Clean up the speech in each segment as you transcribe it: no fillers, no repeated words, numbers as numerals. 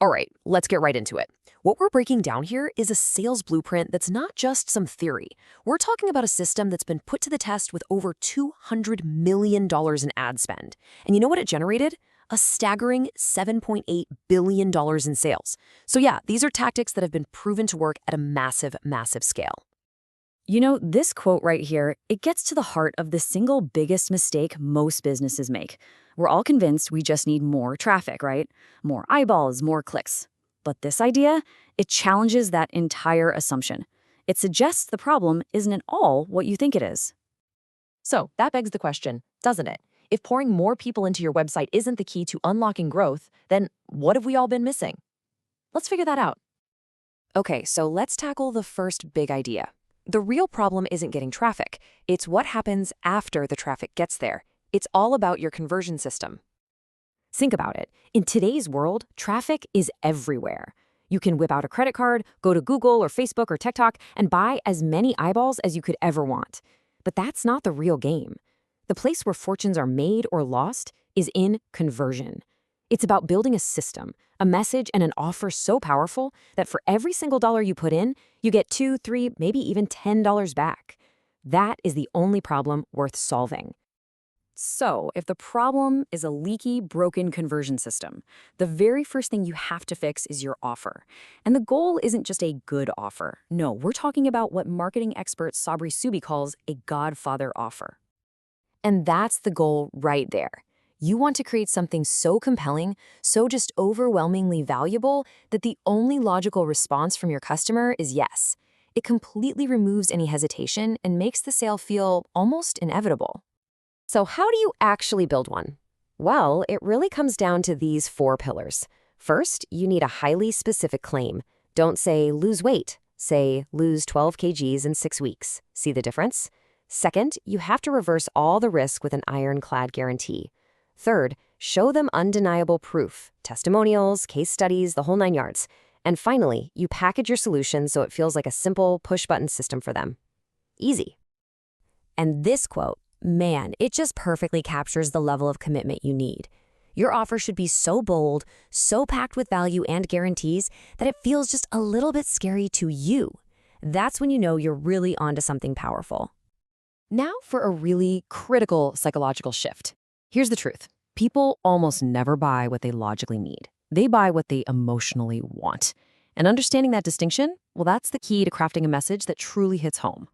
All right, let's get right into it. What we're breaking down here is a sales blueprint that's not just some theory. We're talking about a system that's been put to the test with over $200 million in ad spend. And you know what it generated? A staggering $7.8 billion in sales. So yeah, these are tactics that have been proven to work at a massive, massive scale. You know, this quote right here, it gets to the heart of the single biggest mistake most businesses make. We're all convinced we just need more traffic, right? More eyeballs, more clicks. But this idea, it challenges that entire assumption. It suggests the problem isn't at all what you think it is. So that begs the question, doesn't it? If pouring more people into your website isn't the key to unlocking growth, then what have we all been missing? Let's figure that out. Okay, so let's tackle the first big idea. The real problem isn't getting traffic. It's what happens after the traffic gets there. It's all about your conversion system. Think about it. In today's world, traffic is everywhere. You can whip out a credit card, go to Google or Facebook or TikTok, and buy as many eyeballs as you could ever want. But that's not the real game. The place where fortunes are made or lost is in conversion. It's about building a system, a message, and an offer so powerful that for every single dollar you put in, you get $2, $3, maybe even $10 back. That is the only problem worth solving. So, if the problem is a leaky, broken conversion system, the very first thing you have to fix is your offer. And the goal isn't just a good offer. No, we're talking about what marketing expert Sabri Subi calls a Godfather offer. And that's the goal right there. You want to create something so compelling, so just overwhelmingly valuable, that the only logical response from your customer is yes. It completely removes any hesitation and makes the sale feel almost inevitable. So how do you actually build one? Well, it really comes down to these 4 pillars. First, you need a highly specific claim. Don't say lose weight. Say lose 12 kgs in 6 weeks. See the difference? Second, you have to reverse all the risk with an ironclad guarantee. Third, show them undeniable proof, testimonials, case studies, the whole 9 yards. And finally, you package your solution so it feels like a simple push-button system for them. Easy. And this quote, man, it just perfectly captures the level of commitment you need. Your offer should be so bold, so packed with value and guarantees that it feels just a little bit scary to you. That's when you know you're really onto something powerful. Now for a really critical psychological shift. Here's the truth. People almost never buy what they logically need. They buy what they emotionally want. And understanding that distinction, well, that's the key to crafting a message that truly hits home.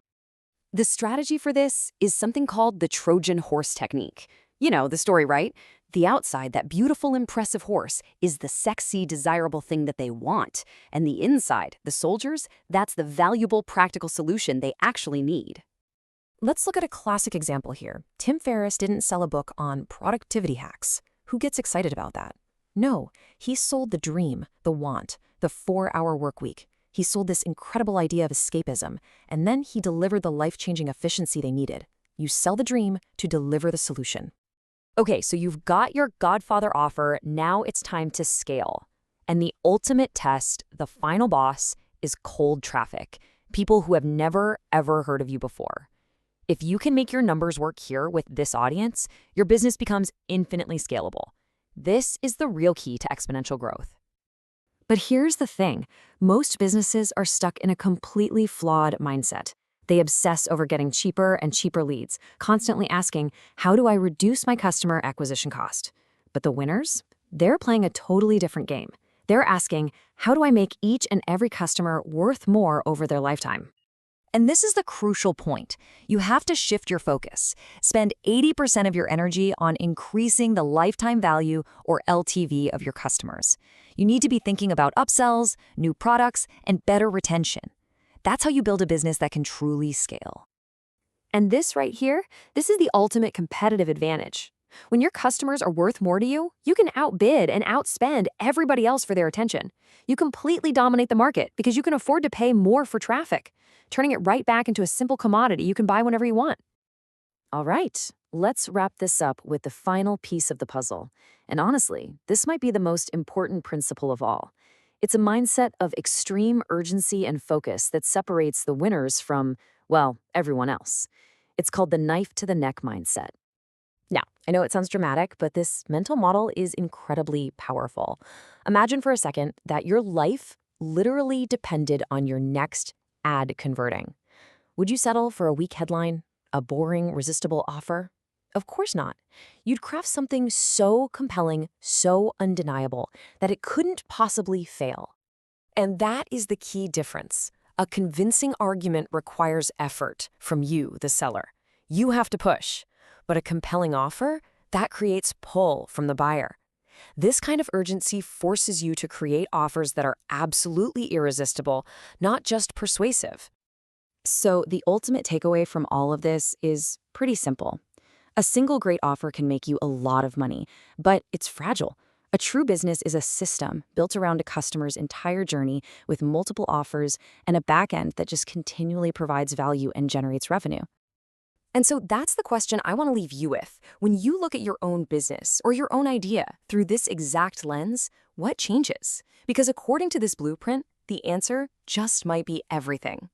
The strategy for this is something called the Trojan horse technique. You know, the story, right? The outside, that beautiful, impressive horse, is the sexy, desirable thing that they want. And the inside, the soldiers, that's the valuable, practical solution they actually need. Let's look at a classic example here. Tim Ferriss didn't sell a book on productivity hacks. Who gets excited about that? No, he sold the dream, the want, the 4-hour work week. He sold this incredible idea of escapism, and then he delivered the life-changing efficiency they needed. You sell the dream to deliver the solution. Okay, so you've got your Godfather offer, now it's time to scale. And the ultimate test, the final boss, is cold traffic. People who have never, ever heard of you before. If you can make your numbers work here with this audience, your business becomes infinitely scalable. This is the real key to exponential growth. But here's the thing. Most businesses are stuck in a completely flawed mindset. They obsess over getting cheaper and cheaper leads, constantly asking, how do I reduce my customer acquisition cost? But the winners? They're playing a totally different game. They're asking, how do I make each and every customer worth more over their lifetime? And this is the crucial point. You have to shift your focus. Spend 80% of your energy on increasing the lifetime value, or LTV, of your customers. You need to be thinking about upsells, new products, and better retention. That's how you build a business that can truly scale. And this right here, this is the ultimate competitive advantage. When your customers are worth more to you, you can outbid and outspend everybody else for their attention. You completely dominate the market because you can afford to pay more for traffic, turning it right back into a simple commodity you can buy whenever you want. All right, let's wrap this up with the final piece of the puzzle. And honestly, this might be the most important principle of all. It's a mindset of extreme urgency and focus that separates the winners from, well, everyone else. It's called the knife to the neck mindset. Now, I know it sounds dramatic, but this mental model is incredibly powerful. Imagine for a second that your life literally depended on your next ad converting. Would you settle for a weak headline, a boring, resistible offer? Of course not. You'd craft something so compelling, so undeniable, that it couldn't possibly fail. And that is the key difference. A convincing argument requires effort from you, the seller. You have to push. But a compelling offer, that creates pull from the buyer. This kind of urgency forces you to create offers that are absolutely irresistible, not just persuasive. So the ultimate takeaway from all of this is pretty simple. A single great offer can make you a lot of money, but it's fragile. A true business is a system built around a customer's entire journey with multiple offers and a back end that just continually provides value and generates revenue. And so that's the question I want to leave you with. When you look at your own business or your own idea through this exact lens, what changes? Because according to this blueprint, the answer just might be everything.